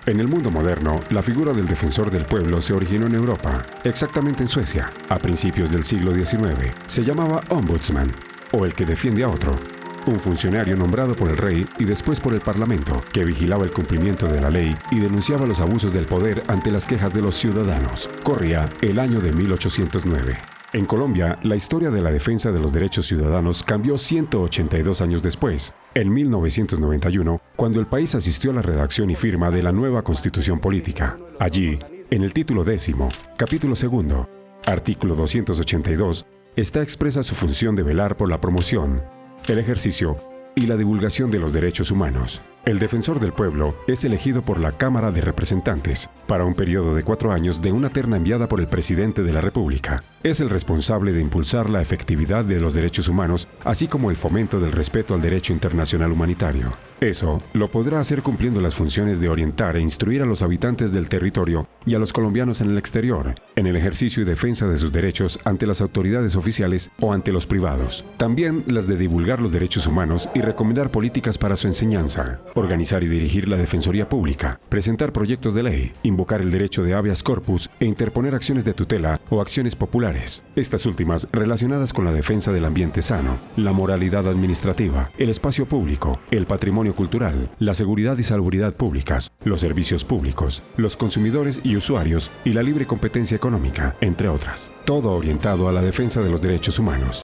En el mundo moderno, la figura del defensor del pueblo se originó en Europa, exactamente en Suecia, a principios del siglo XIX. Se llamaba ombudsman, o el que defiende a otro, un funcionario nombrado por el rey y después por el parlamento, que vigilaba el cumplimiento de la ley y denunciaba los abusos del poder ante las quejas de los ciudadanos. Corría el año de 1809. En Colombia, la historia de la defensa de los derechos ciudadanos cambió 182 años después, en 1991, cuando el país asistió a la redacción y firma de la nueva Constitución Política. Allí, en el título 10º, capítulo 2, artículo 282, está expresa su función de velar por la promoción, el ejercicio y la divulgación de los derechos humanos. El defensor del pueblo es elegido por la Cámara de Representantes para un periodo de 4 años de una terna enviada por el presidente de la República. Es el responsable de impulsar la efectividad de los derechos humanos, así como el fomento del respeto al derecho internacional humanitario. Eso lo podrá hacer cumpliendo las funciones de orientar e instruir a los habitantes del territorio y a los colombianos en el exterior, en el ejercicio y defensa de sus derechos ante las autoridades oficiales o ante los privados. También las de divulgar los derechos humanos y recomendar políticas para su enseñanza, organizar y dirigir la Defensoría Pública, presentar proyectos de ley, invocar el derecho de habeas corpus e interponer acciones de tutela o acciones populares, estas últimas relacionadas con la defensa del ambiente sano, la moralidad administrativa, el espacio público, el patrimonio cultural, la seguridad y salubridad públicas, los servicios públicos, los consumidores y usuarios y la libre competencia económica, entre otras. Todo orientado a la defensa de los derechos humanos.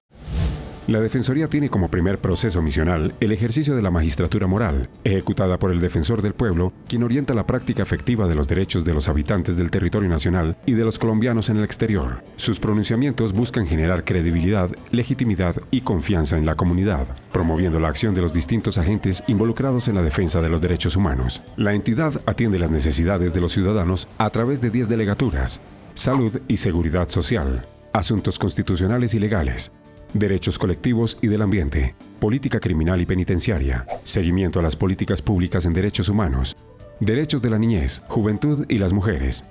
La Defensoría tiene como primer proceso misional el ejercicio de la magistratura moral, ejecutada por el defensor del pueblo, quien orienta la práctica efectiva de los derechos de los habitantes del territorio nacional y de los colombianos en el exterior. Sus pronunciamientos buscan generar credibilidad, legitimidad y confianza en la comunidad, promoviendo la acción de los distintos agentes involucrados en la defensa de los derechos humanos. La entidad atiende las necesidades de los ciudadanos a través de 10 delegaturas: salud y seguridad social, asuntos constitucionales y legales, derechos colectivos y del ambiente, política criminal y penitenciaria, seguimiento a las políticas públicas en derechos humanos, derechos de la niñez, juventud y las mujeres,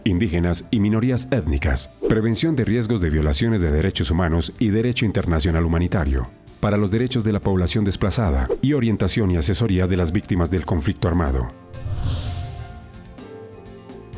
indígenas y minorías étnicas, prevención de riesgos de violaciones de derechos humanos y derecho internacional humanitario, para los derechos de la población desplazada y orientación y asesoría de las víctimas del conflicto armado.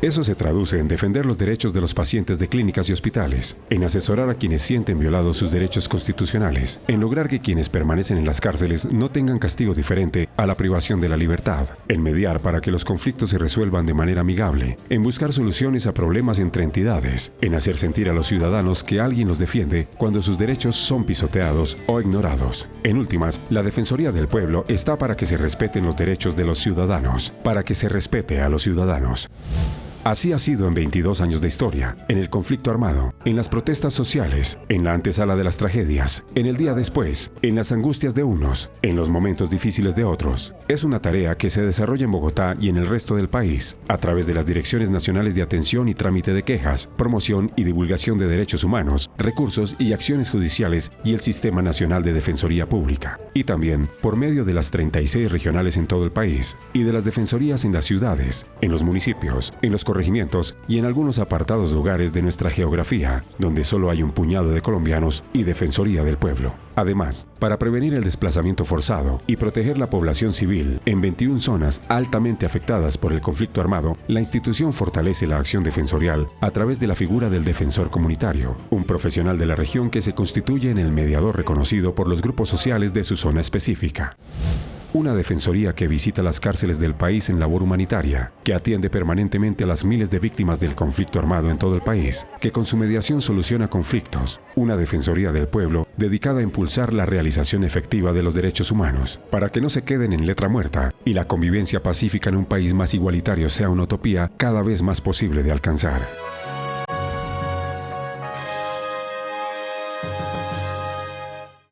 Eso se traduce en defender los derechos de los pacientes de clínicas y hospitales, en asesorar a quienes sienten violados sus derechos constitucionales, en lograr que quienes permanecen en las cárceles no tengan castigo diferente a la privación de la libertad, en mediar para que los conflictos se resuelvan de manera amigable, en buscar soluciones a problemas entre entidades, en hacer sentir a los ciudadanos que alguien los defiende cuando sus derechos son pisoteados o ignorados. En últimas, la Defensoría del Pueblo está para que se respeten los derechos de los ciudadanos, para que se respete a los ciudadanos. Así ha sido en 22 años de historia, en el conflicto armado, en las protestas sociales, en la antesala de las tragedias, en el día después, en las angustias de unos, en los momentos difíciles de otros. Es una tarea que se desarrolla en Bogotá y en el resto del país, a través de las Direcciones Nacionales de Atención y Trámite de Quejas, Promoción y Divulgación de Derechos Humanos, Recursos y Acciones Judiciales y el Sistema Nacional de Defensoría Pública. Y también por medio de las 36 regionales en todo el país, y de las defensorías en las ciudades, en los municipios, en los corregimientos y en algunos apartados lugares de nuestra geografía, donde solo hay un puñado de colombianos y Defensoría del Pueblo. Además, para prevenir el desplazamiento forzado y proteger la población civil en 21 zonas altamente afectadas por el conflicto armado, la institución fortalece la acción defensorial a través de la figura del defensor comunitario, un profesional de la región que se constituye en el mediador reconocido por los grupos sociales de su zona específica. Una defensoría que visita las cárceles del país en labor humanitaria, que atiende permanentemente a las miles de víctimas del conflicto armado en todo el país, que con su mediación soluciona conflictos. Una defensoría del pueblo dedicada a impulsar la realización efectiva de los derechos humanos, para que no se queden en letra muerta y la convivencia pacífica en un país más igualitario sea una utopía cada vez más posible de alcanzar.